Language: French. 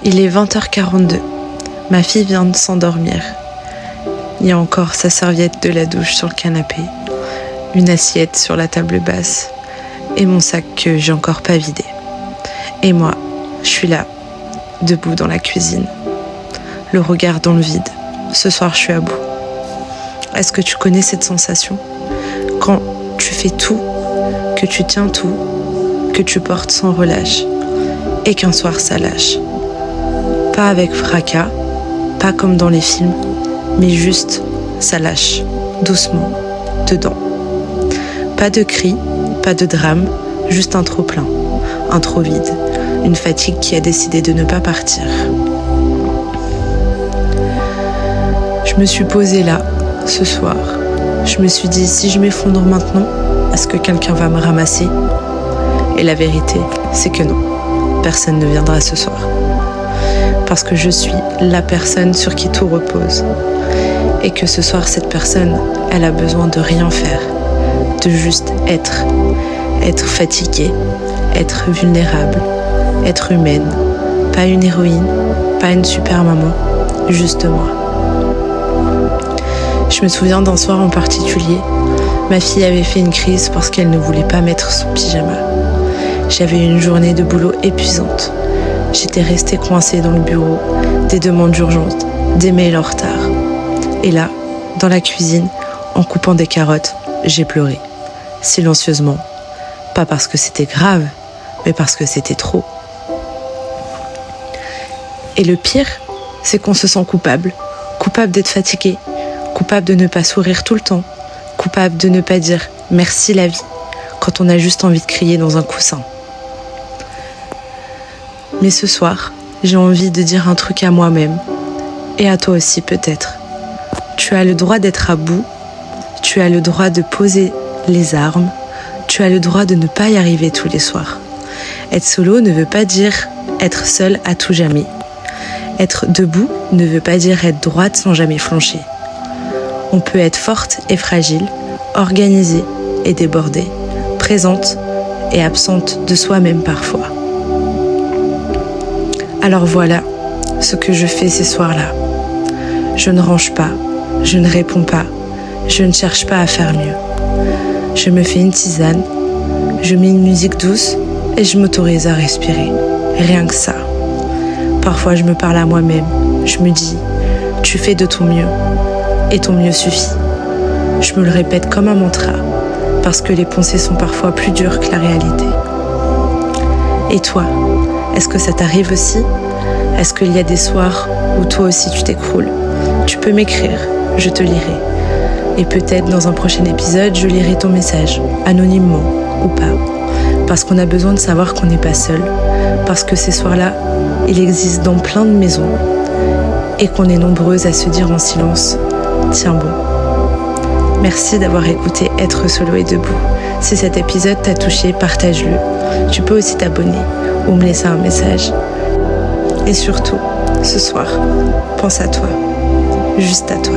Il est 20h42. Ma fille vient de s'endormir. Il y a encore sa serviette de la douche sur le canapé, une assiette sur la table basse et mon sac que j'ai encore pas vidé. Et moi, je suis là, debout dans la cuisine, le regard dans le vide. Ce soir, je suis à bout. Est-ce que tu connais cette sensation ? Quand tu fais tout, que tu tiens tout, que tu portes sans relâche, et qu'un soir ça lâche. Pas avec fracas, pas comme dans les films, mais juste ça lâche, doucement, dedans. Pas de cris, pas de drame, juste un trop plein, un trop vide, une fatigue qui a décidé de ne pas partir. Je me suis posée là, ce soir. Je me suis dit, si je m'effondre maintenant, est-ce que quelqu'un va me ramasser ? Et la vérité, c'est que non, personne ne viendra ce soir. Parce que je suis la personne sur qui tout repose. Et que ce soir, cette personne, elle a besoin de rien faire, de juste être. Être fatiguée, être vulnérable, être humaine. Pas une héroïne, pas une super maman, juste moi. Je me souviens d'un soir en particulier, ma fille avait fait une crise parce qu'elle ne voulait pas mettre son pyjama. J'avais eu une journée de boulot épuisante. J'étais restée coincée dans le bureau, des demandes urgentes, des mails en retard. Et là, dans la cuisine, en coupant des carottes, j'ai pleuré, silencieusement. Pas parce que c'était grave, mais parce que c'était trop. Et le pire, c'est qu'on se sent coupable d'être fatigué, coupable de ne pas sourire tout le temps, coupable de ne pas dire « merci la vie » quand on a juste envie de crier dans un coussin. Mais ce soir, j'ai envie de dire un truc à moi-même, et à toi aussi peut-être. Tu as le droit d'être à bout, tu as le droit de poser les armes, tu as le droit de ne pas y arriver tous les soirs. Être solo ne veut pas dire être seul à tout jamais. Être debout ne veut pas dire être droite sans jamais flancher. On peut être forte et fragile, organisée et débordée, présente et absente de soi-même parfois. Alors voilà ce que je fais ces soirs-là. Je ne range pas, je ne réponds pas, je ne cherche pas à faire mieux. Je me fais une tisane, je mets une musique douce et je m'autorise à respirer. Rien que ça. Parfois je me parle à moi-même, je me dis « tu fais de ton mieux » et ton mieux suffit. Je me le répète comme un mantra, parce que les pensées sont parfois plus dures que la réalité. Et toi, est-ce que ça t'arrive aussi ? Est-ce qu'il y a des soirs où toi aussi tu t'écroules ? Tu peux m'écrire, je te lirai. Et peut-être dans un prochain épisode, je lirai ton message, anonymement ou pas. Parce qu'on a besoin de savoir qu'on n'est pas seul, parce que ces soirs-là, il existe dans plein de maisons, et qu'on est nombreuses à se dire en silence « tiens bon ». Merci d'avoir écouté Être solo et debout. Si cet épisode t'a touché, partage-le. Tu peux aussi t'abonner ou me laisser un message. Et surtout, ce soir, pense à toi, juste à toi.